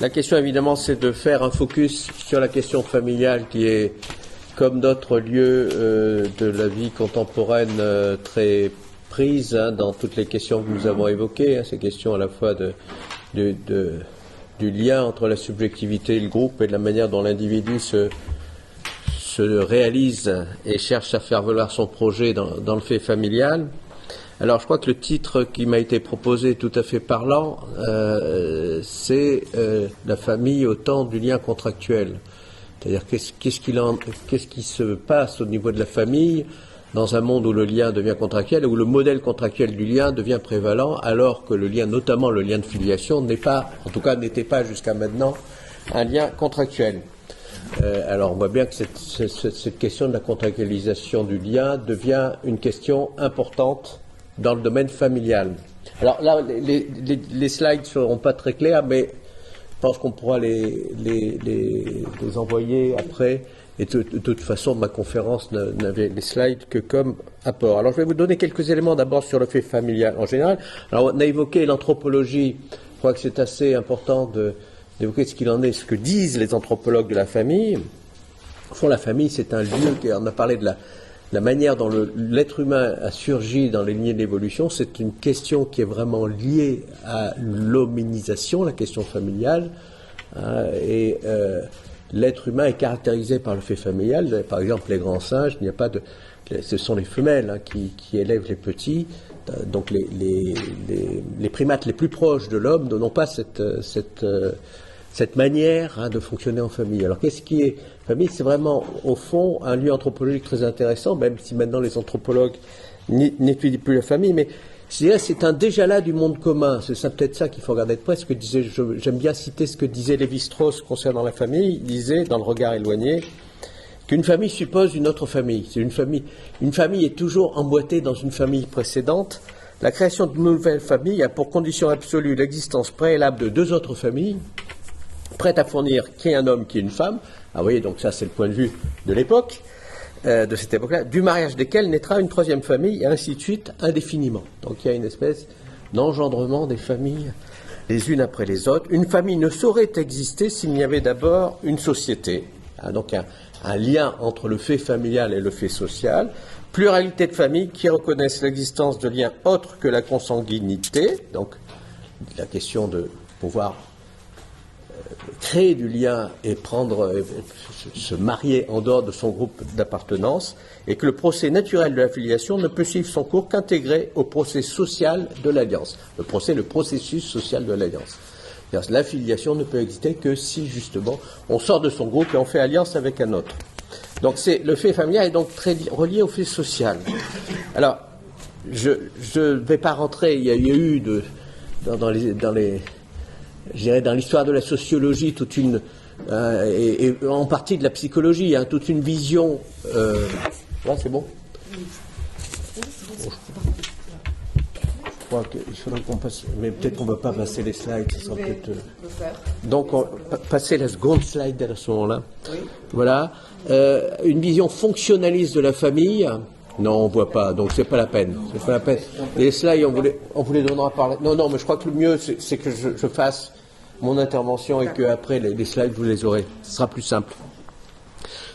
La question, évidemment, c'est de faire un focus sur la question familiale qui est, comme d'autres lieux de la vie contemporaine, très prise dans toutes les questions que nous avons évoquées, ces questions à la fois du lien entre la subjectivité et le groupe et de la manière dont l'individu se réalise et cherche à faire valoir son projet dans le fait familial. Alors je crois que le titre qui m'a été proposé est tout à fait parlant, c'est la famille au temps du lien contractuel. C'est-à-dire qu'est-ce qui se passe au niveau de la famille dans un monde où le lien devient contractuel, où le modèle contractuel du lien devient prévalent, alors que le lien, notamment le lien de filiation, n'était pas jusqu'à maintenant un lien contractuel. Alors on voit bien que cette question de la contractualisation du lien devient une question importante dans le domaine familial. Alors là, les slides ne seront pas très clairs, mais je pense qu'on pourra les envoyer après. Et de toute façon, ma conférence n'avait les slides que comme apport. Alors je vais vous donner quelques éléments d'abord sur le fait familial en général. Alors on a évoqué l'anthropologie. Je crois que c'est assez important d'évoquer ce qu'il en est, ce que disent les anthropologues de la famille. Au fond, la famille, c'est un lieu, on a parlé de la manière dont l'être humain a surgi dans les lignées d'évolution. C'est une question qui est vraiment liée à l'hominisation, la question familiale. L'être humain est caractérisé par le fait familial. Par exemple, les grands singes, ce sont les femelles qui élèvent les petits. Donc les primates les plus proches de l'homme n'ont pas cette manière de fonctionner en famille. Alors qu'est-ce qui est famille? C'est vraiment, au fond, un lieu anthropologique très intéressant, même si maintenant les anthropologues n'étudient plus la famille, mais je dirais c'est un déjà-là du monde commun. C'est peut-être ça qu'il faut regarder de près. J'aime bien citer ce que disait Lévi-Strauss concernant la famille. Il disait, dans Le regard éloigné, qu'une famille suppose une autre famille. Une famille est toujours emboîtée dans une famille précédente. La création d'une nouvelle famille a pour condition absolue l'existence préalable de deux autres familles, prêtes à fournir qui est un homme, qui est une femme. Ah, vous voyez, donc ça c'est le point de vue de l'époque, de cette époque-là, du mariage desquels naîtra une troisième famille, et ainsi de suite, indéfiniment. Donc il y a une espèce d'engendrement des familles les unes après les autres. Une famille ne saurait exister s'il n'y avait d'abord une société. Donc un lien entre le fait familial et le fait social. Pluralité de familles qui reconnaissent l'existence de liens autres que la consanguinité. Donc la question de pouvoir créer du lien et se marier en dehors de son groupe d'appartenance, et que le procès naturel de la filiation ne peut suivre son cours qu'intégré au procès social de l'alliance. Le processus social de l'alliance. La filiation ne peut exister que si, justement, on sort de son groupe et on fait alliance avec un autre. Donc le fait familial est donc très relié au fait social. Alors, je ne vais pas rentrer, il y a eu dans l'histoire de la sociologie, toute une, et en partie de la psychologie, toute une vision. Là, c'est bon. Je crois qu'il faudrait qu'on passe, mais peut-être qu'on ne va pas passer les slides. Ça sera peut-être, donc, passer la seconde slide à ce moment-là. Oui. Voilà. Une vision fonctionnaliste de la famille. Non, on ne voit pas, donc c'est pas la peine. C'est pas la peine. Les slides, on vous les donnera par là. Non, mais je crois que le mieux, c'est que je fasse mon intervention et qu'après, les slides, vous les aurez. Ce sera plus simple.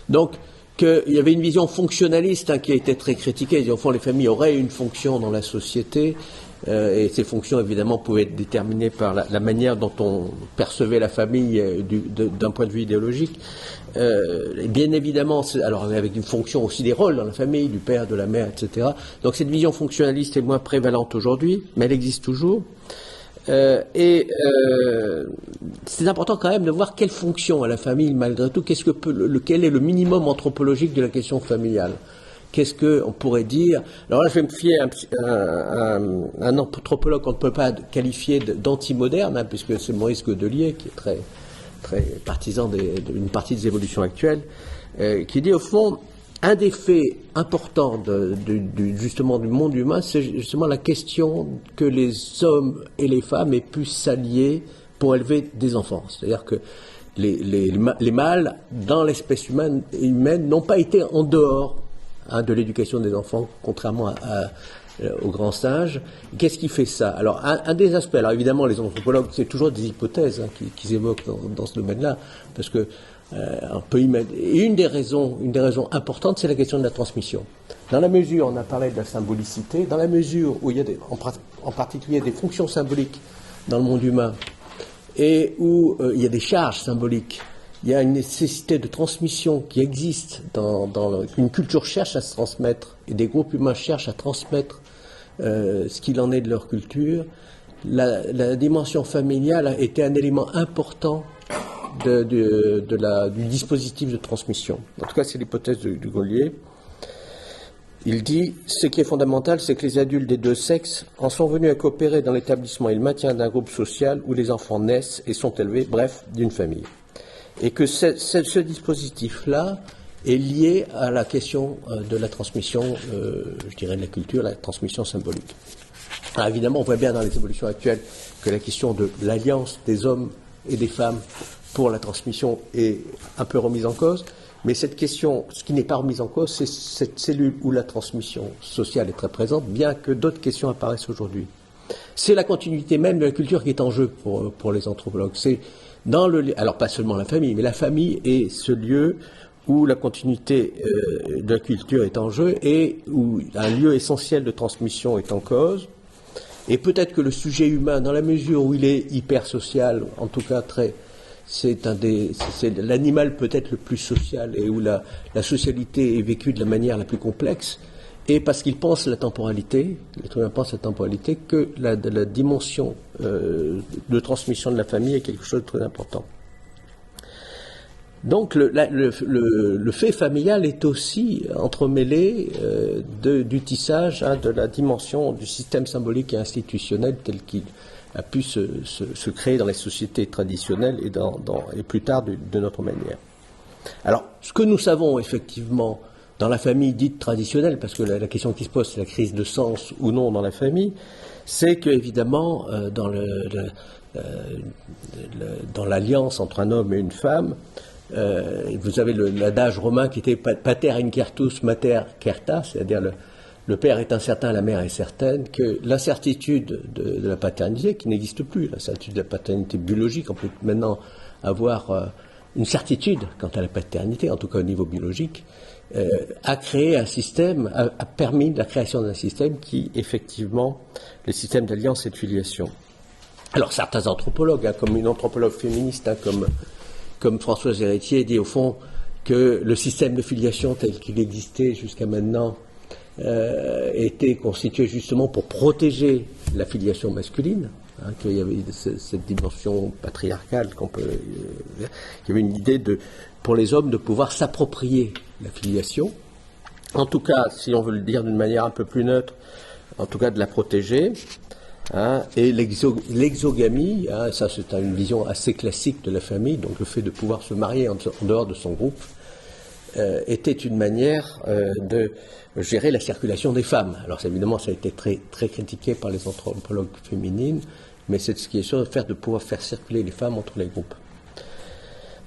Donc, qu'il y avait une vision fonctionnaliste qui a été très critiquée. Au fond, les familles auraient une fonction dans la société, et ces fonctions, évidemment, pouvaient être déterminées par la manière dont on percevait la famille d'un point de vue idéologique. Et bien évidemment, alors avec une fonction aussi des rôles dans la famille, du père, de la mère, etc. Donc cette vision fonctionnaliste est moins prévalente aujourd'hui, mais elle existe toujours. C'est important quand même de voir quelle fonction a la famille malgré tout. Quel est le minimum anthropologique de la question familiale? Qu'est-ce qu'on pourrait dire? Alors là, je vais me fier à un anthropologue qu'on ne peut pas qualifier d'anti-moderne, puisque c'est Maurice Godelier, qui est très, très partisan d'une partie des évolutions actuelles, qui dit au fond, un des faits importants justement du monde humain, c'est justement la question que les hommes et les femmes aient pu s'allier pour élever des enfants. C'est-à-dire que les mâles, dans l'espèce humaine, n'ont pas été en dehors de l'éducation des enfants, contrairement au grand singe. Qu'est-ce qui fait ça? Alors, un des aspects, alors évidemment, les anthropologues, c'est toujours des hypothèses qu'ils évoquent dans ce domaine-là, parce que on peut imaginer. Et une des raisons importantes, c'est la question de la transmission. Dans la mesure, on a parlé de la symbolicité, dans la mesure où il y a en particulier des fonctions symboliques dans le monde humain, et où il y a des charges symboliques, il y a une nécessité de transmission qui existe une culture cherche à se transmettre, et des groupes humains cherchent à transmettre ce qu'il en est de leur culture. La dimension familiale a été un élément important du dispositif de transmission. En tout cas, c'est l'hypothèse du Gaulier. Il dit « Ce qui est fondamental, c'est que les adultes des deux sexes en sont venus à coopérer dans l'établissement et le maintien d'un groupe social où les enfants naissent et sont élevés, bref, d'une famille. Et que ce dispositif-là est lié à la question de la transmission, je dirais de la culture, la transmission symbolique. » Alors évidemment, on voit bien dans les évolutions actuelles que la question de l'alliance des hommes et des femmes pour la transmission est un peu remise en cause. Mais cette question, ce qui n'est pas remis en cause, c'est cette cellule où la transmission sociale est très présente, bien que d'autres questions apparaissent aujourd'hui. C'est la continuité même de la culture qui est en jeu pour les anthropologues. C'est alors pas seulement la famille, mais la famille est ce lieu où la continuité de la culture est en jeu et où un lieu essentiel de transmission est en cause. Et peut-être que le sujet humain, dans la mesure où il est hyper social, en tout cas c'est l'animal peut-être le plus social et où la socialité est vécue de la manière la plus complexe, et parce qu'il pense la temporalité, l'être humain pense la temporalité, que la dimension de transmission de la famille est quelque chose de très important. Donc le fait familial est aussi entremêlé du tissage de la dimension du système symbolique et institutionnel tel qu'il a pu se créer dans les sociétés traditionnelles et plus tard de notre manière. Alors, ce que nous savons effectivement dans la famille dite traditionnelle, parce que la question qui se pose, c'est la crise de sens ou non dans la famille, c'est qu'évidemment, dans l'alliance entre un homme et une femme, vous avez l'adage romain qui était pater incertus, mater certa, c'est-à-dire le père est incertain, la mère est certaine, que l'incertitude de la paternité, qui n'existe plus, l'incertitude de la paternité biologique, on peut maintenant avoir une certitude quant à la paternité, en tout cas au niveau biologique, a créé un système, a permis la création d'un système qui, effectivement, le système d'alliance et de filiation. Alors certains anthropologues, comme une anthropologue féministe, comme Françoise Héritier, dit au fond que le système de filiation tel qu'il existait jusqu'à maintenant était constitué justement pour protéger la filiation masculine, qu'il y avait cette dimension patriarcale qu'il y avait une idée pour les hommes de pouvoir s'approprier la filiation, en tout cas, si on veut le dire d'une manière un peu plus neutre, en tout cas de la protéger, et l'exogamie, ça c'est une vision assez classique de la famille, donc le fait de pouvoir se marier en dehors de son groupe, était une manière de gérer la circulation des femmes. Alors évidemment, ça a été très, très critiqué par les anthropologues féminines, mais c'est ce qui est sûr de pouvoir faire circuler les femmes entre les groupes.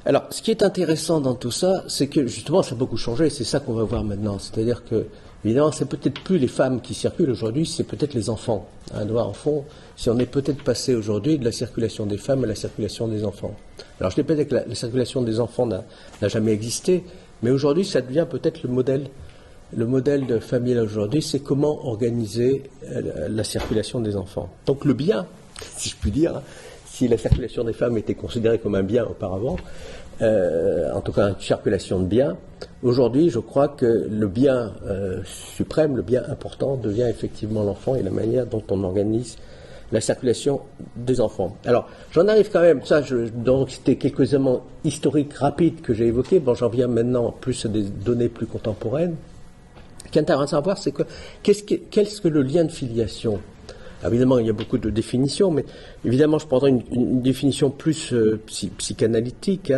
Alors, ce qui est intéressant dans tout ça, c'est que justement, ça a beaucoup changé, et c'est ça qu'on va voir maintenant. C'est-à-dire que, évidemment, c'est peut-être plus les femmes qui circulent aujourd'hui, c'est peut-être les enfants. En fond, si on est peut-être passé aujourd'hui de la circulation des femmes à la circulation des enfants. Alors, je dis peut-être que la circulation des enfants n'a jamais existé, mais aujourd'hui, ça devient peut-être le modèle de famille aujourd'hui, c'est comment organiser la circulation des enfants. Donc le bien, si je puis dire, si la circulation des femmes était considérée comme un bien auparavant, en tout cas une circulation de biens, aujourd'hui je crois que le bien suprême, le bien important devient effectivement l'enfant et la manière dont on organise la circulation des enfants. Alors, j'en arrive quand même, donc c'était quelques éléments historiques rapides que j'ai évoqués, bon j'en viens maintenant plus à des données plus contemporaines. Ce qui est intéressant à voir, c'est qu'est-ce que le lien de filiation? Alors, évidemment, il y a beaucoup de définitions, mais évidemment, je prendrai une définition plus psychanalytique.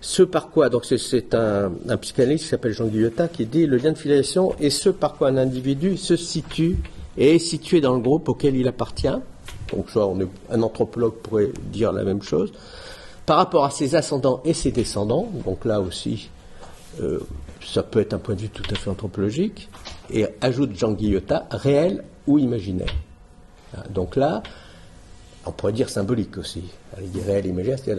Ce par quoi, donc c'est un psychanalyste qui s'appelle Jean Guyotat qui dit le lien de filiation est ce par quoi un individu se situe et est situé dans le groupe auquel il appartient. Donc ça, un anthropologue pourrait dire la même chose. Par rapport à ses ascendants et ses descendants, donc là aussi, ça peut être un point de vue tout à fait anthropologique. et ajoute Jean Guillotat, réel ou imaginaire. Donc là, on pourrait dire symbolique aussi. Réel et imaginaire, c'est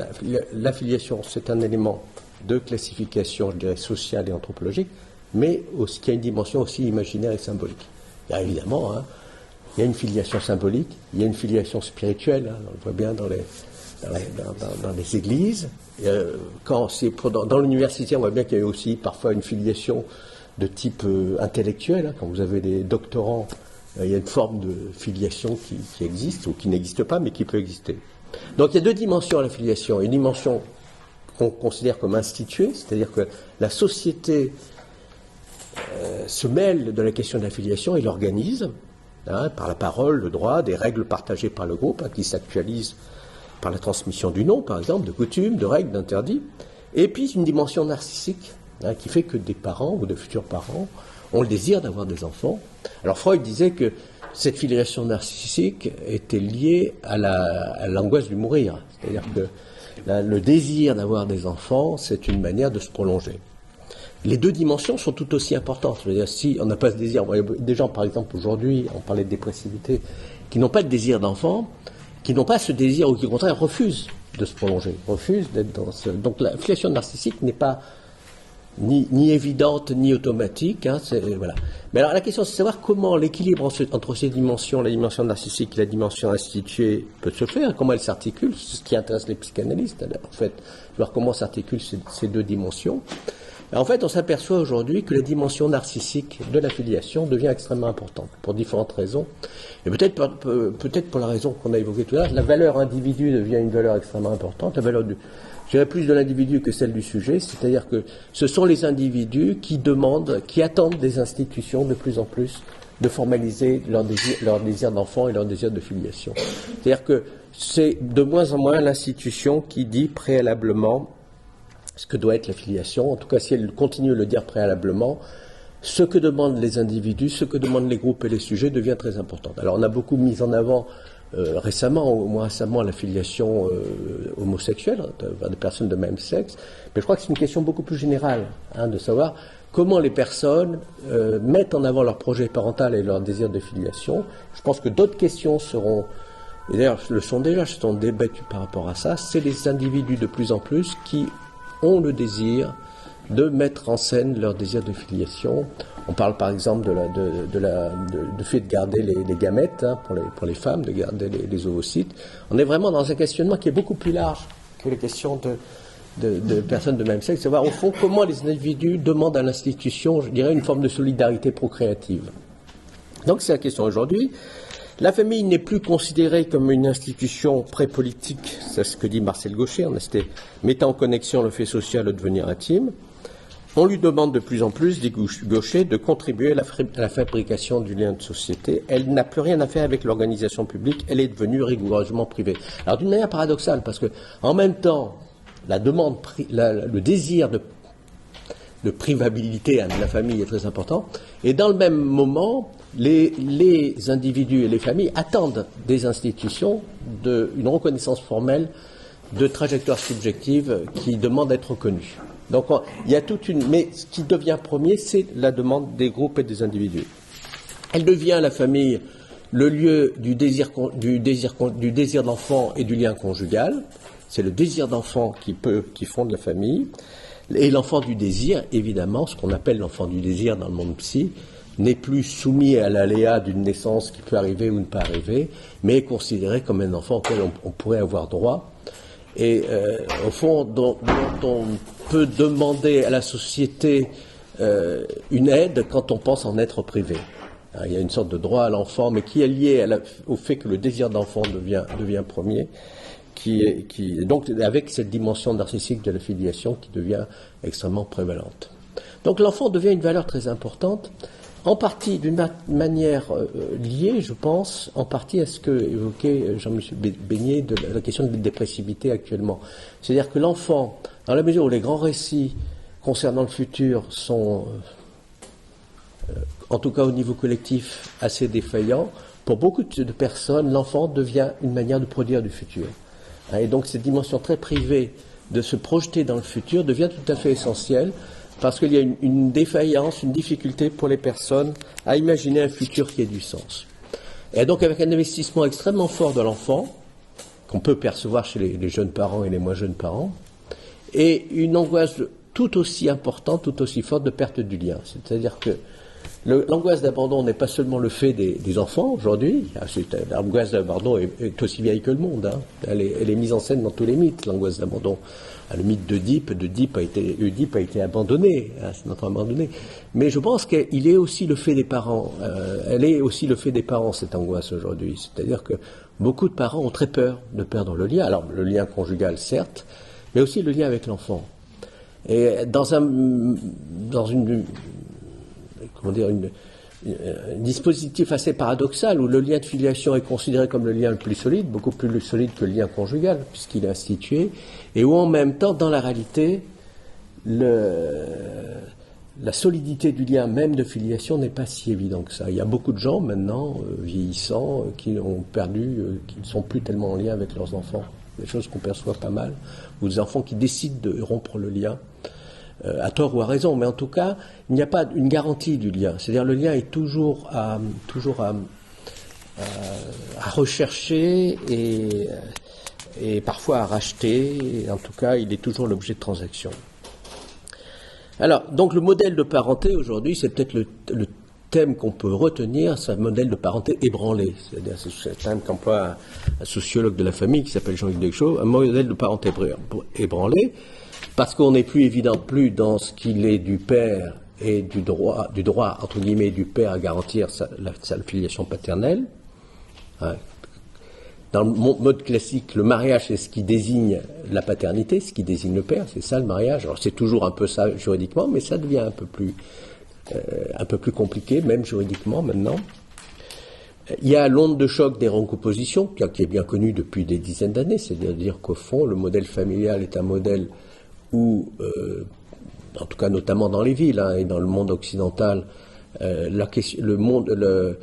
l'affiliation, c'est un élément de classification, je dirais, sociale et anthropologique, mais aussi, qui a une dimension aussi imaginaire et symbolique. Il y a évidemment, il y a une filiation symbolique, il y a une filiation spirituelle, on le voit bien dans les églises. Dans l'université, on voit bien qu'il y a aussi parfois une filiation de type intellectuel. Quand vous avez des doctorants, il y a une forme de filiation qui existe, ou qui n'existe pas, mais qui peut exister. Donc il y a deux dimensions à la filiation. Une dimension qu'on considère comme instituée, c'est-à-dire que la société se mêle de la question de la filiation et l'organise, par la parole, le droit, des règles partagées par le groupe, qui s'actualisent par la transmission du nom, par exemple, de coutumes, de règles, d'interdits. Et puis une dimension narcissique, qui fait que des parents ou de futurs parents ont le désir d'avoir des enfants. Alors Freud disait que cette filiation narcissique était liée à l'angoisse du mourir. C'est-à-dire que le désir d'avoir des enfants, c'est une manière de se prolonger. Les deux dimensions sont tout aussi importantes. Je veux dire, si on n'a pas ce désir, il y a des gens, par exemple, aujourd'hui, on parlait de dépressivité, qui n'ont pas de désir d'enfant, qui n'ont pas ce désir, ou qui, au contraire, refusent de se prolonger, refusent d'être dans ce... Donc la filiation narcissique n'est pas ni évidente, ni automatique. Voilà. Mais alors la question, c'est de savoir comment l'équilibre entre ces dimensions, la dimension narcissique et la dimension instituée, peut se faire, comment elles s'articulent. C'est ce qui intéresse les psychanalystes, en fait, voir comment s'articulent ces deux dimensions. En fait, on s'aperçoit aujourd'hui que la dimension narcissique de la filiation devient extrêmement importante, pour différentes raisons. Et peut-être pour la raison qu'on a évoquée tout à l'heure, la valeur individu devient une valeur extrêmement importante, la valeur je dirais plus de l'individu que celle du sujet, c'est-à-dire que ce sont les individus qui attendent des institutions de plus en plus de formaliser leur désir d'enfant et leur désir de filiation. C'est-à-dire que c'est de moins en moins l'institution qui dit préalablement ce que doit être la filiation. En tout cas, si elle continue de le dire préalablement, ce que demandent les individus, ce que demandent les groupes et les sujets devient très important. Alors on a beaucoup mis en avant récemment, au moins récemment, la filiation homosexuelle, des personnes de même sexe, mais je crois que c'est une question beaucoup plus générale, de savoir comment les personnes mettent en avant leur projet parental et leur désir de filiation. Je pense que d'autres questions seront, et d'ailleurs le sont déjà, se sont débattues par rapport à ça, c'est les individus de plus en plus qui ont le désir de mettre en scène leur désir de filiation. On parle par exemple du fait de garder les gamètes pour les femmes, de garder les ovocytes. On est vraiment dans un questionnement qui est beaucoup plus large que les questions de personnes de même sexe, savoir au fond comment les individus demandent à l'institution, je dirais, une forme de solidarité procréative. Donc c'est la question aujourd'hui. La famille n'est plus considérée comme une institution pré-politique, c'est ce que dit Marcel Gauchet, mettant en connexion le fait social au devenir intime. On lui demande de plus en plus, dit Gauchet, de contribuer à la fabrication du lien de société. Elle n'a plus rien à faire avec l'organisation publique, elle est devenue rigoureusement privée. Alors d'une manière paradoxale, parce que en même temps, le désir de privabilité de la famille est très important, et dans le même moment, les individus et les familles attendent des institutions une reconnaissance formelle de trajectoires subjectives qui demandent d'être reconnues. Donc il y a mais ce qui devient premier, c'est la demande des groupes et des individus. Elle devient, la famille, le lieu du désir d'enfant et du lien conjugal. C'est le désir d'enfant qui fonde la famille. Et l'enfant du désir, évidemment, ce qu'on appelle l'enfant du désir dans le monde psy, n'est plus soumis à l'aléa d'une naissance qui peut arriver ou ne pas arriver, mais est considéré comme un enfant auquel on pourrait avoir droit. Et au fond, dont on peut demander à la société une aide quand on pense en être privé. Il y a une sorte de droit à l'enfant, mais qui est lié au fait que le désir d'enfant devient premier, donc avec cette dimension narcissique de la filiation qui devient extrêmement prévalente. Donc l'enfant devient une valeur très importante, en partie d'une manière liée, je pense, en partie à ce que évoquait Jean-Michel Beignet de la question de la dépressivité actuellement. C'est-à-dire que l'enfant, dans la mesure où les grands récits concernant le futur sont, en tout cas au niveau collectif, assez défaillants, pour beaucoup de personnes, l'enfant devient une manière de produire du futur. Et donc cette dimension très privée de se projeter dans le futur devient tout à fait essentielle parce qu'il y a une défaillance, une difficulté pour les personnes à imaginer un futur qui ait du sens. Et donc avec un investissement extrêmement fort de l'enfant, qu'on peut percevoir chez les jeunes parents et les moins jeunes parents, et une angoisse tout aussi importante, tout aussi forte de perte du lien. C'est-à-dire que l'angoisse d'abandon n'est pas seulement le fait des enfants aujourd'hui. L'angoisse d'abandon est aussi vieille que le monde. Hein. Elle est mise en scène dans tous les mythes, l'angoisse d'abandon. Le mythe d'Oedipe a été abandonné, hein, c'est notre abandonné. Mais je pense qu'il est aussi le fait des parents. Elle est aussi le fait des parents, cette angoisse aujourd'hui. C'est-à-dire que beaucoup de parents ont très peur de perdre le lien. Alors le lien conjugal, certes, mais aussi le lien avec l'enfant. Et dans un dispositif assez paradoxal où le lien de filiation est considéré comme le lien le plus solide, beaucoup plus solide que le lien conjugal, puisqu'il est institué, et où en même temps, dans la réalité, la solidité du lien même de filiation n'est pas si évident que ça. Il y a beaucoup de gens maintenant, vieillissants, qui ont perdu, qui ne sont plus tellement en lien avec leurs enfants. Des choses qu'on perçoit pas mal, ou des enfants qui décident de rompre le lien. À tort ou à raison, mais en tout cas, il n'y a pas une garantie du lien. C'est-à-dire le lien est toujours à rechercher et parfois à racheter. Et en tout cas, il est toujours l'objet de transactions. Alors, donc le modèle de parenté aujourd'hui, c'est peut-être le thème qu'on peut retenir, c'est un modèle de parenté ébranlé. C'est-à-dire, c'est un thème qu'emploie un sociologue de la famille qui s'appelle Jean-Yves Deschaux, un modèle de parenté ébranlé. Parce qu'on n'est plus évident plus dans ce qu'il est du père et du droit entre guillemets du père à garantir sa filiation paternelle. Dans le mode classique, le mariage c'est ce qui désigne la paternité, ce qui désigne le père, c'est ça le mariage. Alors c'est toujours un peu ça juridiquement, mais ça devient un peu plus compliqué, même juridiquement maintenant. Il y a l'onde de choc des recompositions, qui est bien connue depuis des dizaines d'années, c'est-à-dire qu'au fond, le modèle familial est un modèle où, en tout cas notamment dans les villes et dans le monde occidental, le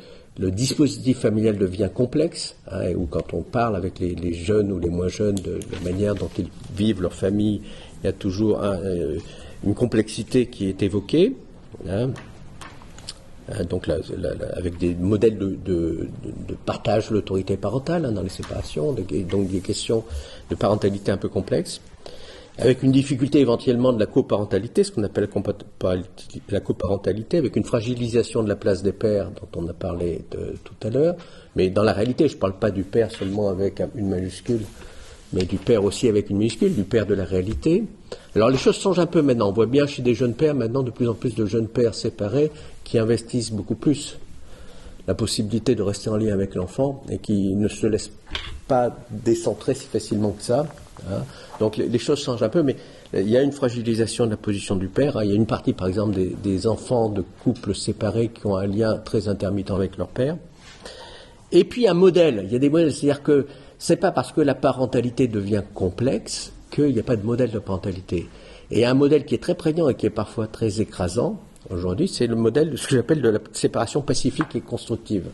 dispositif familial devient complexe, et où quand on parle avec les jeunes ou les moins jeunes de la manière dont ils vivent leur famille, il y a toujours une complexité qui est évoquée. Donc avec des modèles de partage de l'autorité parentale dans les séparations, donc des questions de parentalité un peu complexes, avec une difficulté éventuellement de la coparentalité, ce qu'on appelle la coparentalité, avec une fragilisation de la place des pères dont on a parlé tout à l'heure, mais dans la réalité, je ne parle pas du père seulement avec une majuscule, mais du père aussi avec une minuscule, du père de la réalité. Alors les choses changent un peu maintenant, on voit bien chez des jeunes pères maintenant de plus en plus de jeunes pères séparés qui investissent beaucoup plus la possibilité de rester en lien avec l'enfant et qui ne se laissent pas décentrer si facilement que ça. Donc les choses changent un peu, mais il y a une fragilisation de la position du père. Il y a une partie, par exemple, des enfants de couples séparés qui ont un lien très intermittent avec leur père. Et puis un modèle. Il y a des modèles, c'est-à-dire que c'est pas parce que la parentalité devient complexe qu'il n'y a pas de modèle de parentalité. Et un modèle qui est très prégnant et qui est parfois très écrasant aujourd'hui, c'est le modèle de ce que j'appelle de la séparation pacifique et constructive.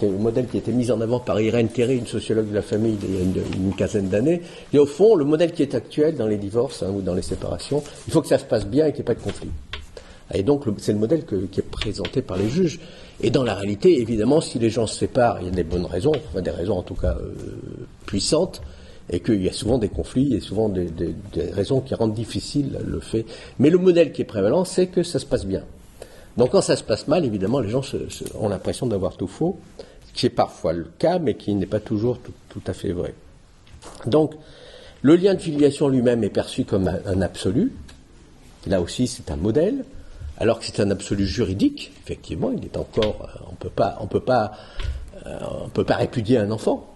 C'est un modèle qui a été mis en avant par Irène Théry, une sociologue de la famille il y a une quinzaine d'années. Et au fond, le modèle qui est actuel dans les divorces ou dans les séparations, il faut que ça se passe bien et qu'il n'y ait pas de conflit. Et donc, c'est le modèle qui est présenté par les juges. Et dans la réalité, évidemment, si les gens se séparent, il y a des bonnes raisons, des raisons en tout cas puissantes, et qu'il y a souvent des conflits, il y a souvent des raisons qui rendent difficile le fait. Mais le modèle qui est prévalent, c'est que ça se passe bien. Donc quand ça se passe mal, évidemment, les gens ont l'impression d'avoir tout faux, ce qui est parfois le cas, mais qui n'est pas toujours tout à fait vrai. Donc, le lien de filiation lui-même est perçu comme un absolu. Là aussi, c'est un modèle, alors que c'est un absolu juridique. Effectivement, il est encore, on peut pas répudier un enfant.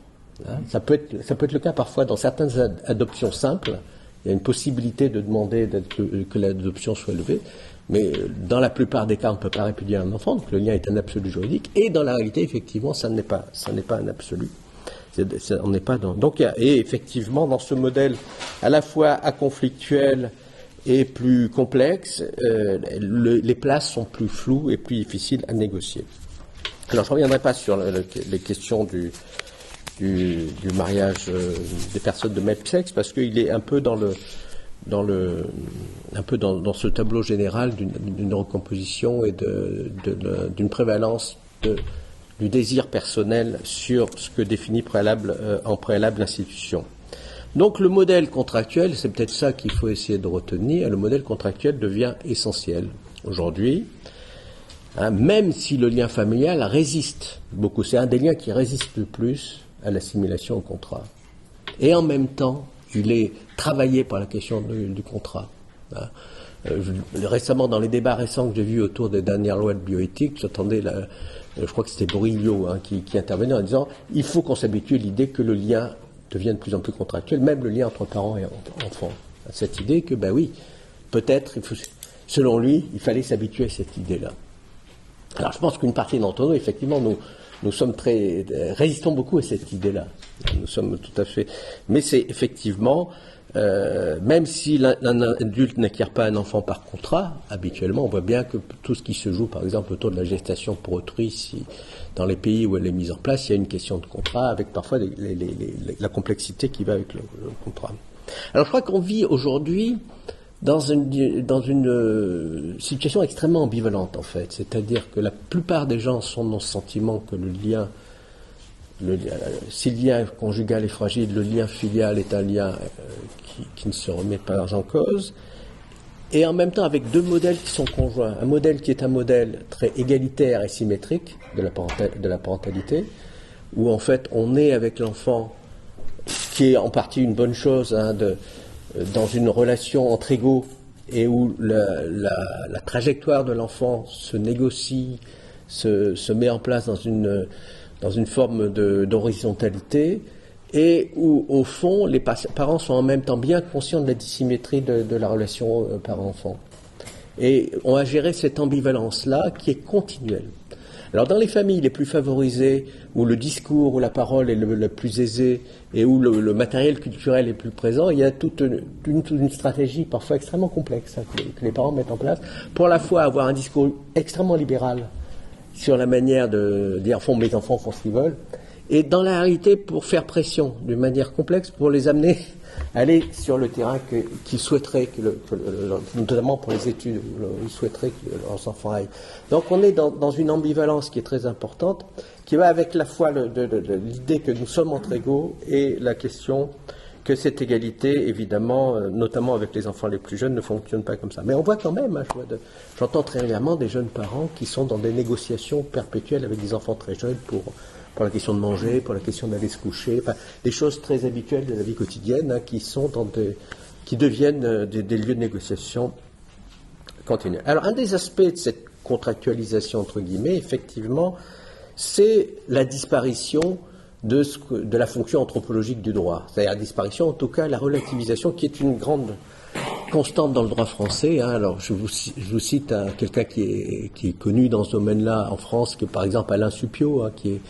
Ça peut être le cas parfois dans certaines adoptions simples. Il y a une possibilité de demander que l'adoption soit levée. Mais dans la plupart des cas, on ne peut pas répudier un enfant, donc le lien est un absolu juridique. Et dans la réalité, effectivement, ça n'est pas un absolu. On n'est pas dans. Donc, et effectivement, dans ce modèle à la fois aconflictuel et plus complexe, les places sont plus floues et plus difficiles à négocier. Alors, je ne reviendrai pas sur les questions du mariage des personnes de même sexe, parce qu'il est un peu dans un peu dans ce tableau général d'une recomposition et d'une prévalence du désir personnel sur ce que définit en préalable l'institution. Donc le modèle contractuel, c'est peut-être ça qu'il faut essayer de retenir, le modèle contractuel devient essentiel aujourd'hui, hein, même si le lien familial résiste beaucoup. C'est un des liens qui résiste le plus à l'assimilation au contrat. Et en même temps, il est travaillé par la question du contrat. Hein. Récemment, dans les débats récents que j'ai vus autour des dernières lois de bioéthique, j'entendais, je crois que c'était Borillo qui intervenait en disant il faut qu'on s'habitue à l'idée que le lien devient de plus en plus contractuel, même le lien entre parents et enfants. Cette idée que, ben oui, peut-être, selon lui, il fallait s'habituer à cette idée-là. Alors je pense qu'une partie d'entre nous, effectivement, nous sommes résistons beaucoup à cette idée-là. Nous sommes tout à fait. Mais c'est effectivement, même si un adulte n'acquiert pas un enfant par contrat, habituellement, on voit bien que tout ce qui se joue, par exemple, autour de la gestation pour autrui, dans les pays où elle est mise en place, il y a une question de contrat, avec parfois la complexité qui va avec le contrat. Alors je crois qu'on vit aujourd'hui dans une situation extrêmement ambivalente, en fait. C'est-à-dire que la plupart des gens sont dans ce sentiment que si le lien conjugal est fragile, le lien filial est un lien qui ne se remet pas en cause, et en même temps avec deux modèles qui sont conjoints. Un modèle qui est un modèle très égalitaire et symétrique de la parentalité, où en fait on est avec l'enfant, qui est en partie une bonne chose, hein, dans une relation entre égaux, et où la trajectoire de l'enfant se négocie, se met en place dans une forme d'horizontalité, et où, au fond, les parents sont en même temps bien conscients de la dissymétrie de la relation parent-enfant. Et on a géré cette ambivalence-là qui est continuelle. Alors, dans les familles les plus favorisées, où le discours ou la parole est le plus aisé, et où le matériel culturel est plus présent, il y a toute une stratégie parfois extrêmement complexe, hein, que les parents mettent en place, pour à la fois avoir un discours extrêmement libéral sur la manière de dire « mes enfants font ce qu'ils veulent », et dans la réalité, pour faire pression d'une manière complexe, pour les amener à aller sur le terrain qu'ils souhaiteraient, notamment pour les études, ils souhaiteraient que leurs enfants aillent. Donc on est dans une ambivalence qui est très importante, qui va avec la fois l'idée que nous sommes entre égaux et la question que cette égalité, évidemment, notamment avec les enfants les plus jeunes, ne fonctionne pas comme ça. Mais on voit quand même, hein, j'entends très régulièrement des jeunes parents qui sont dans des négociations perpétuelles avec des enfants très jeunes pour la question de manger, pour la question d'aller se coucher, enfin, des choses très habituelles de la vie quotidienne, hein, qui deviennent des lieux de négociation continue. Alors, un des aspects de cette contractualisation, entre guillemets, effectivement, c'est la disparition de la fonction anthropologique du droit. C'est-à-dire la disparition, en tout cas, la relativisation, qui est une grande constante dans le droit français. Hein. Alors, je vous cite quelqu'un qui est connu dans ce domaine-là en France, que par exemple Alain Suppiot, hein, qui est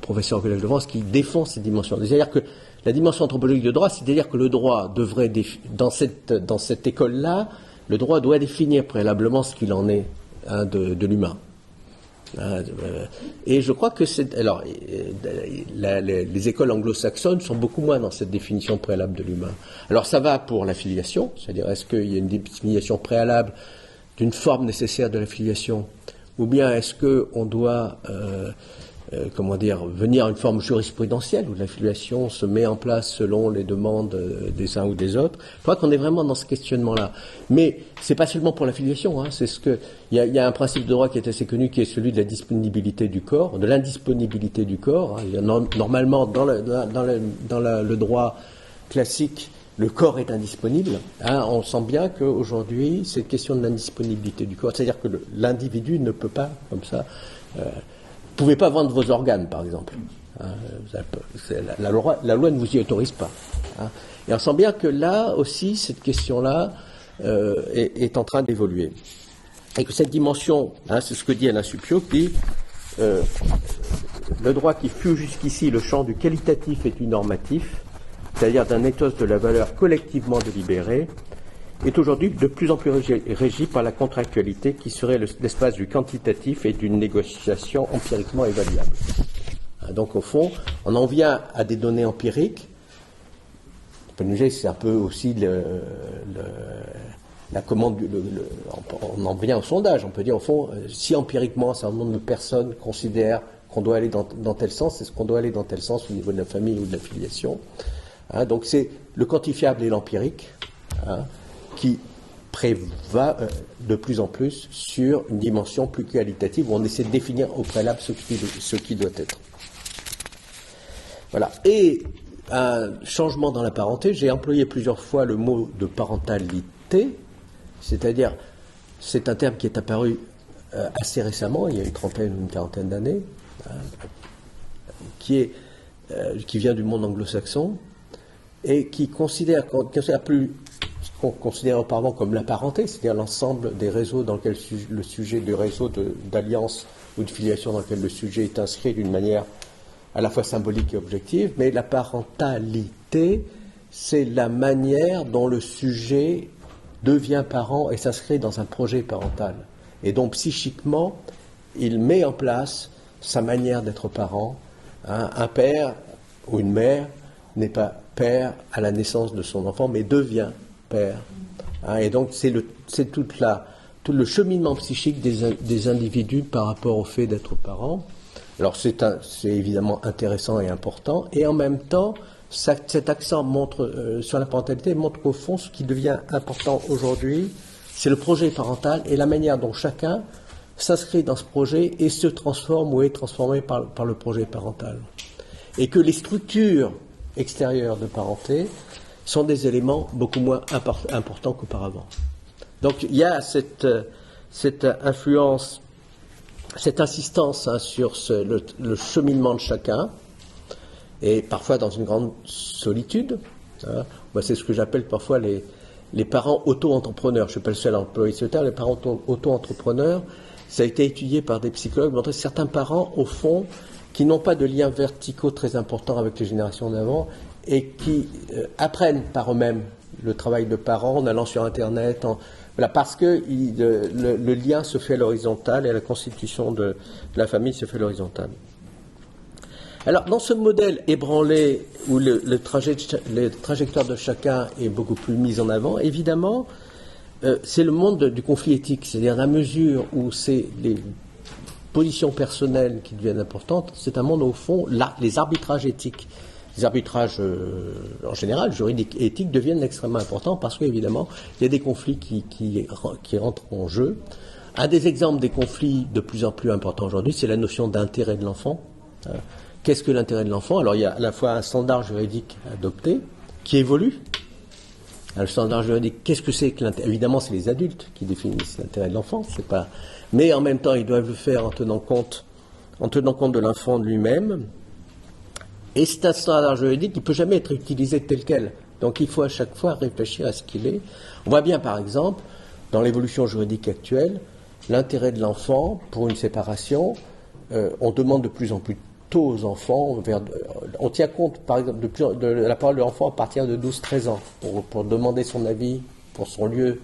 professeur au Collège de France, qui défend cette dimension. C'est-à-dire que la dimension anthropologique du droit, c'est-à-dire que le droit devrait, dans cette école-là, le droit doit définir préalablement ce qu'il en est, hein, de l'humain. Et je crois que les écoles anglo-saxonnes sont beaucoup moins dans cette définition préalable de l'humain. Alors ça va pour la filiation, c'est-à-dire est-ce qu'il y a une définition préalable d'une forme nécessaire de la filiation, ou bien est-ce qu'on doit venir à une forme jurisprudentielle où la filiation se met en place selon les demandes des uns ou des autres. Je crois qu'on est vraiment dans ce questionnement-là. Mais c'est pas seulement pour la filiation, hein, il y a un principe de droit qui est assez connu, qui est celui de la disponibilité du corps, de l'indisponibilité du corps. Hein. Il y a normalement dans le droit classique, le corps est indisponible. Hein. On sent bien qu'aujourd'hui, cette question de l'indisponibilité du corps, c'est-à-dire que l'individu ne peut pas, comme ça, vous ne pouvez pas vendre vos organes, par exemple. Hein, la loi ne vous y autorise pas. Hein. Et on sent bien que là aussi, cette question-là est en train d'évoluer. Et que cette dimension, hein, c'est ce que dit Alain Suppiot, qui dit le droit qui fut jusqu'ici le champ du qualitatif et du normatif, c'est-à-dire d'un ethos de la valeur collectivement délibérée, est aujourd'hui de plus en plus régi par la contractualité qui serait l'espace du quantitatif et d'une négociation empiriquement évaluable. Donc au fond, on en vient à des données empiriques Pénuger, c'est un peu aussi la commande, on en vient au sondage, on peut dire au fond, si empiriquement un certain nombre de personnes considèrent qu'on doit aller dans tel sens, est-ce qu'on doit aller dans tel sens au niveau de la famille ou de la filiation, hein, donc c'est le quantifiable et l'empirique, hein, qui préva de plus en plus sur une dimension plus qualitative où on essaie de définir au préalable ce qui doit être. Voilà. Et un changement dans la parenté, j'ai employé plusieurs fois le mot de parentalité, c'est-à-dire, c'est un terme qui est apparu assez récemment, il y a une trentaine ou une quarantaine d'années, qui vient du monde anglo-saxon et qui considère plus ce qu'on considérait auparavant comme la parenté, c'est-à-dire l'ensemble des réseaux dans lesquels le sujet du réseau d'alliance ou de filiation dans lequel le sujet est inscrit d'une manière à la fois symbolique et objective, mais la parentalité, c'est la manière dont le sujet devient parent et s'inscrit dans un projet parental. Et donc psychiquement, il met en place sa manière d'être parent. Hein, un père ou une mère n'est pas père à la naissance de son enfant, mais devient père. Hein, et donc c'est tout le cheminement psychique des individus par rapport au fait d'être parent. Alors c'est évidemment intéressant et important, et en même temps, cet accent sur la parentalité montre qu'au fond, ce qui devient important aujourd'hui, c'est le projet parental et la manière dont chacun s'inscrit dans ce projet et se transforme ou est transformé par le projet parental. Et que les structures extérieures de parenté sont des éléments beaucoup moins importants qu'auparavant. Donc il y a cette influence, cette insistance, hein, sur le cheminement de chacun, et parfois dans une grande solitude. Hein. Moi, c'est ce que j'appelle parfois les parents auto-entrepreneurs. Je ne suis pas le seul à employer ce terme. Les parents auto-entrepreneurs, ça a été étudié par des psychologues, montré certains parents, au fond, qui n'ont pas de liens verticaux très importants avec les générations d'avant et qui apprennent par eux-mêmes le travail de parents en allant sur Internet, voilà, parce que le lien se fait à l'horizontale et la constitution de la famille se fait à l'horizontale. Alors, dans ce modèle ébranlé où les trajectoires de chacun est beaucoup plus mise en avant, évidemment, c'est le monde du conflit éthique, c'est-à-dire la mesure où c'est les positions personnelles qui deviennent importantes, c'est un monde où, au fond, les arbitrages éthiques, les arbitrages en général, juridiques et éthiques, deviennent extrêmement importants parce qu'évidemment, il y a des conflits qui rentrent en jeu. Un des exemples des conflits de plus en plus importants aujourd'hui, c'est la notion d'intérêt de l'enfant. Qu'est-ce que l'intérêt de l'enfant? Alors, il y a à la fois un standard juridique adopté qui évolue. Le standard juridique, qu'est-ce que c'est que l'intérêt? Évidemment, c'est les adultes qui définissent l'intérêt de l'enfant. C'est pas... Mais en même temps, ils doivent le faire en tenant compte de l'enfant lui-même. Et c'est un standard juridique qui ne peut jamais être utilisé tel quel. Donc il faut à chaque fois réfléchir à ce qu'il est. On voit bien, par exemple, dans l'évolution juridique actuelle, l'intérêt de l'enfant pour une séparation, on demande de plus en plus tôt aux enfants, on tient compte, par exemple, de la parole de l'enfant à partir de 12-13 ans, pour demander son avis, pour son lieu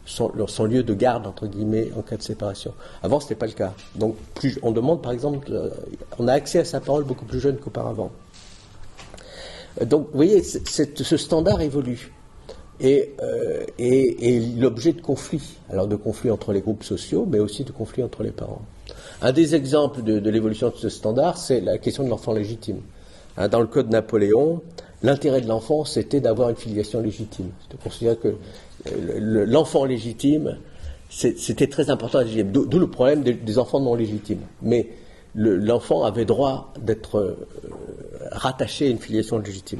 de garde, entre guillemets, en cas de séparation. Avant, ce n'était pas le cas. Donc, on demande, par exemple, on a accès à sa parole beaucoup plus jeune qu'auparavant. Donc, vous voyez, ce standard évolue. Et l'objet de conflits, alors de conflits entre les groupes sociaux, mais aussi de conflits entre les parents. Un des exemples de l'évolution de ce standard, c'est la question de l'enfant légitime. Dans le Code Napoléon, l'intérêt de l'enfant, c'était d'avoir une filiation légitime. Je considère que l'enfant légitime, c'était très important, d'où le problème des enfants non légitimes. Mais l'enfant avait droit d'être rattaché à une filiation légitime.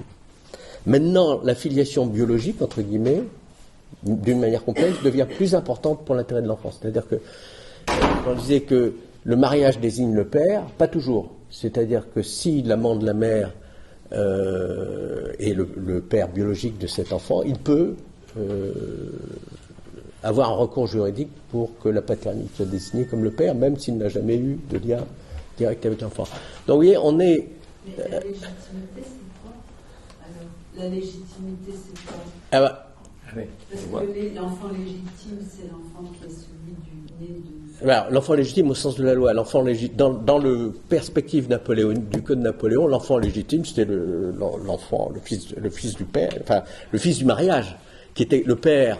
Maintenant, la filiation biologique, entre guillemets, d'une manière complexe, devient plus importante pour l'intérêt de l'enfant. C'est-à-dire que, on disait que le mariage désigne le père, pas toujours. C'est-à-dire que si l'amant de la mère est le père biologique de cet enfant, il peut avoir un recours juridique pour que la paternité soit désignée comme le père, même s'il n'a jamais eu de lien direct avec l'enfant. Donc vous voyez, on est... Mais la légitimité, c'est quoi? Alors, la légitimité, c'est quoi? Ah bah, Ouais. Parce que l'enfant légitime, c'est l'enfant qui est celui du né de... Alors, l'enfant légitime au sens de la loi, l'enfant légitime, dans le perspective du code Napoléon, l'enfant légitime, c'était l'enfant, le fils du père, enfin, le fils du mariage, qui était le père.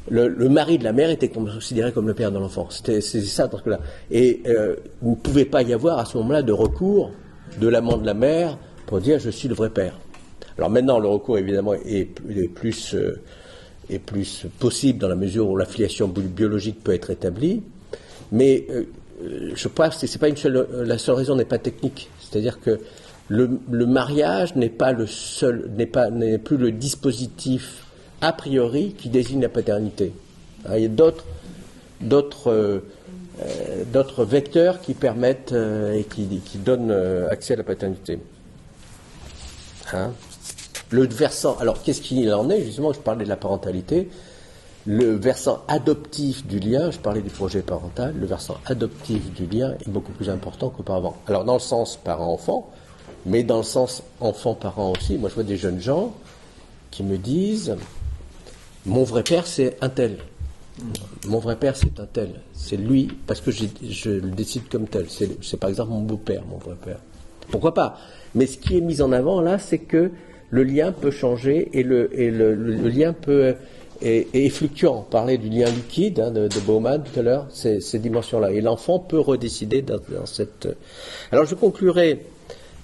Le mari de la mère était considéré comme le père de l'enfant. C'est ça dans ce cas-là. Et il ne pouvait pas y avoir à ce moment-là de recours de l'amant de la mère pour dire je suis le vrai père. Alors maintenant, le recours évidemment est plus possible dans la mesure où la filiation biologique peut être établie. Mais je pense que c'est pas la seule raison n'est pas technique. C'est-à-dire que le mariage n'est plus le dispositif a priori qui désigne la paternité. Il y a d'autres vecteurs qui permettent et qui donnent accès à la paternité. Hein? Le versant, alors qu'est-ce qu'il en est justement? Je parlais de la parentalité. Le versant adoptif du lien, je parlais du projet parental, le versant adoptif du lien est beaucoup plus important qu'auparavant. Alors dans le sens parent-enfant, mais dans le sens enfant-parent aussi. Moi je vois des jeunes gens qui me disent mon vrai père c'est un tel. Mon vrai père c'est un tel. C'est lui parce que je le décide comme tel. C'est par exemple mon beau-père, mon vrai père. Pourquoi pas? Mais ce qui est mis en avant là, c'est que le lien peut changer et le lien peut est fluctuant. On parlait du lien liquide de Bauman tout à l'heure, ces dimensions-là. Et l'enfant peut redécider dans cette... Alors je conclurai,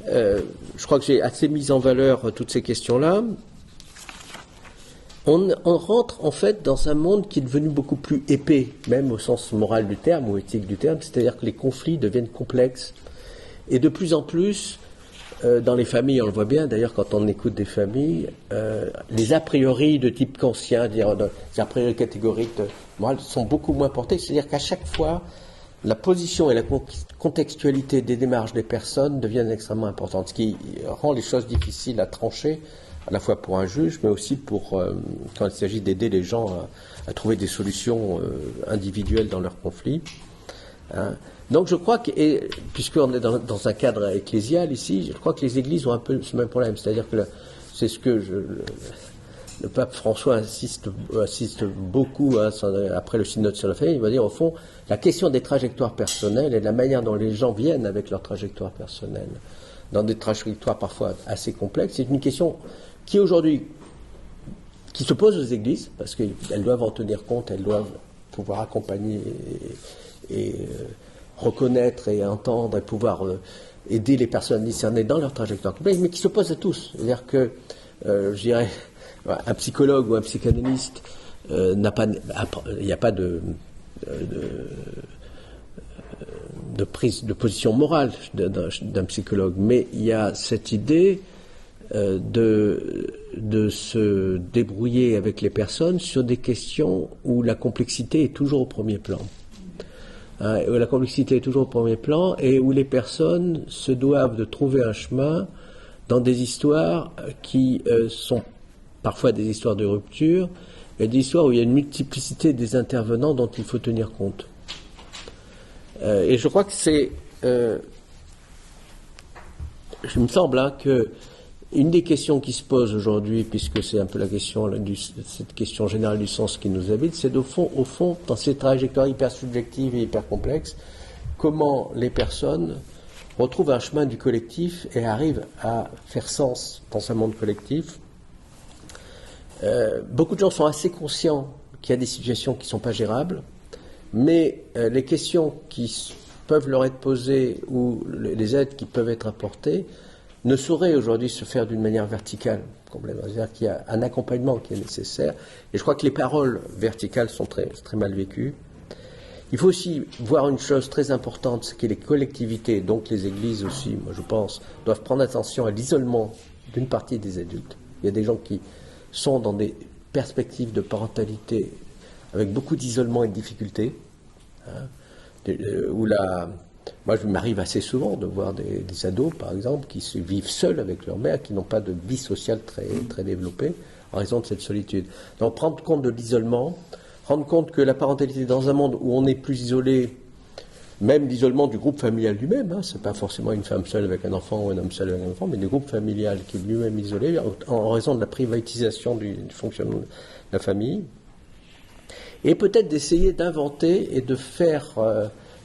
je crois que j'ai assez mis en valeur toutes ces questions-là. On rentre en fait dans un monde qui est devenu beaucoup plus épais, même au sens moral du terme ou éthique du terme, c'est-à-dire que les conflits deviennent complexes. Et de plus en plus, dans les familles, on le voit bien, d'ailleurs quand on écoute des familles, les a priori de type kantien, les a priori catégoriques morales sont beaucoup moins portés, c'est-à-dire qu'à chaque fois, la position et la contextualité des démarches des personnes deviennent extrêmement importantes, ce qui rend les choses difficiles à trancher, à la fois pour un juge, mais aussi pour quand il s'agit d'aider les gens à trouver des solutions individuelles dans leurs conflits. Hein. Donc je crois que, puisqu'on est dans un cadre ecclésial ici, je crois que les églises ont un peu ce même problème, c'est-à-dire que c'est ce que le pape François insiste beaucoup après le synode sur la famille, il va dire au fond, la question des trajectoires personnelles et de la manière dont les gens viennent avec leurs trajectoires personnelles, dans des trajectoires parfois assez complexes, c'est une question qui aujourd'hui, qui se pose aux églises, parce qu'elles doivent en tenir compte, elles doivent pouvoir accompagner et reconnaître et entendre et pouvoir aider les personnes discernées dans leur trajectoire complète, mais qui se pose à tous. C'est-à-dire que, je dirais, un psychologue ou un psychanalyste il n'y a pas de prise de position morale d'un psychologue, mais il y a cette idée de se débrouiller avec les personnes sur des questions où la complexité est toujours au premier plan. Où la complexité est toujours au premier plan et où les personnes se doivent de trouver un chemin dans des histoires qui sont parfois des histoires de rupture et des histoires où il y a une multiplicité des intervenants dont il faut tenir compte. Et je crois que c'est... il me semble que une des questions qui se pose aujourd'hui, puisque c'est un peu la question, cette question générale du sens qui nous habite, c'est au fond, dans ces trajectoires hyper subjectives et hyper complexes, comment les personnes retrouvent un chemin du collectif et arrivent à faire sens dans un monde collectif. Beaucoup de gens sont assez conscients qu'il y a des situations qui ne sont pas gérables, mais les questions qui peuvent leur être posées ou les aides qui peuvent être apportées ne saurait aujourd'hui se faire d'une manière verticale, complètement. C'est-à-dire qu'il y a un accompagnement qui est nécessaire. Et je crois que les paroles verticales sont très, très mal vécues. Il faut aussi voir une chose très importante, c'est que les collectivités, donc les églises aussi, moi je pense, doivent prendre attention à l'isolement d'une partie des adultes. Il y a des gens qui sont dans des perspectives de parentalité avec beaucoup d'isolement et de difficultés, moi, il m'arrive assez souvent de voir des ados, par exemple, qui vivent seuls avec leur mère, qui n'ont pas de vie sociale très, très développée, en raison de cette solitude. Donc, prendre compte de l'isolement, rendre compte que la parentalité dans un monde où on est plus isolé, même l'isolement du groupe familial lui-même, hein, c'est pas forcément une femme seule avec un enfant ou un homme seul avec un enfant, mais du groupe familial qui est lui-même isolé en raison de la privatisation du fonctionnement de la famille. Et peut-être d'essayer d'inventer et de faire,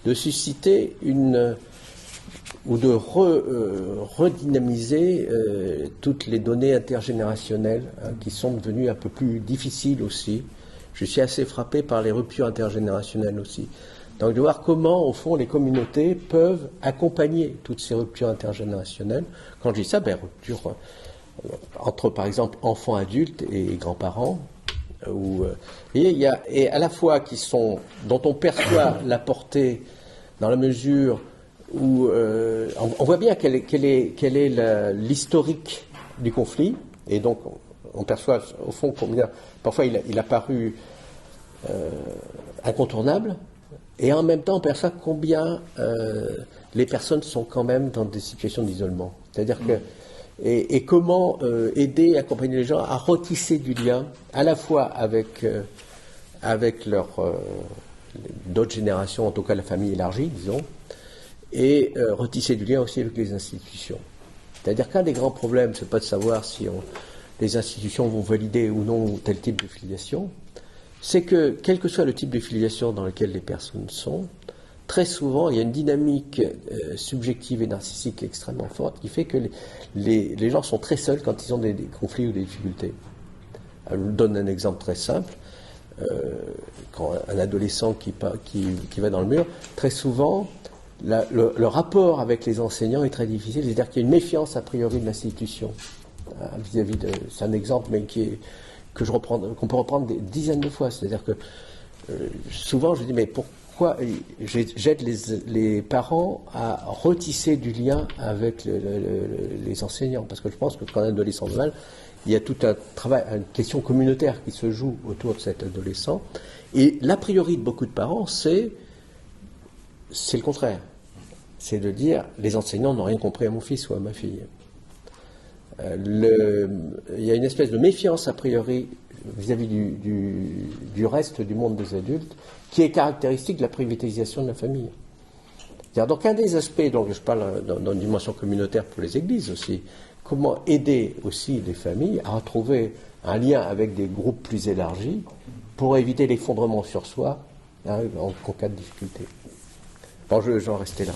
de susciter ou de redynamiser toutes les données intergénérationnelles qui sont devenues un peu plus difficiles aussi. Je suis assez frappé par les ruptures intergénérationnelles aussi. Donc de voir comment, au fond, les communautés peuvent accompagner toutes ces ruptures intergénérationnelles. Quand je dis ça, rupture entre, par exemple, enfants adultes et grands-parents. Et à la fois dont on perçoit la portée dans la mesure où on voit bien quel est l'historique du conflit, et donc on perçoit au fond combien parfois il a paru incontournable, et en même temps on perçoit combien les personnes sont quand même dans des situations d'isolement. C'est-à-dire que et comment aider, accompagner les gens à retisser du lien, à la fois avec d'autres générations, en tout cas la famille élargie, disons, et retisser du lien aussi avec les institutions. C'est-à-dire qu'un des grands problèmes, c'est pas de savoir si les institutions vont valider ou non tel type de filiation, c'est que, quel que soit le type de filiation dans lequel les personnes sont, très souvent, il y a une dynamique subjective et narcissique extrêmement forte qui fait que les gens sont très seuls quand ils ont des conflits ou des difficultés. Je vous donne un exemple très simple. Quand un adolescent qui va dans le mur, très souvent, le rapport avec les enseignants est très difficile. C'est-à-dire qu'il y a une méfiance a priori de l'institution vis-à-vis de... C'est un exemple, mais qu'on peut reprendre des dizaines de fois. C'est-à-dire que souvent, je dis, mais pourquoi j'aide les parents à retisser du lien avec les enseignants? Parce que je pense que quand un adolescent va mal, il y a tout un travail, une question communautaire qui se joue autour de cet adolescent. Et l'a priori de beaucoup de parents, c'est le contraire. C'est de dire, les enseignants n'ont rien compris à mon fils ou à ma fille. Il y a une espèce de méfiance a priori vis-à-vis du reste du monde des adultes qui est caractéristique de la privatisation de la famille. Donc un des aspects, donc je parle dans une dimension communautaire pour les églises aussi, comment aider aussi les familles à retrouver un lien avec des groupes plus élargis pour éviter l'effondrement sur soi en cas de difficulté. Bon, j'en restais là.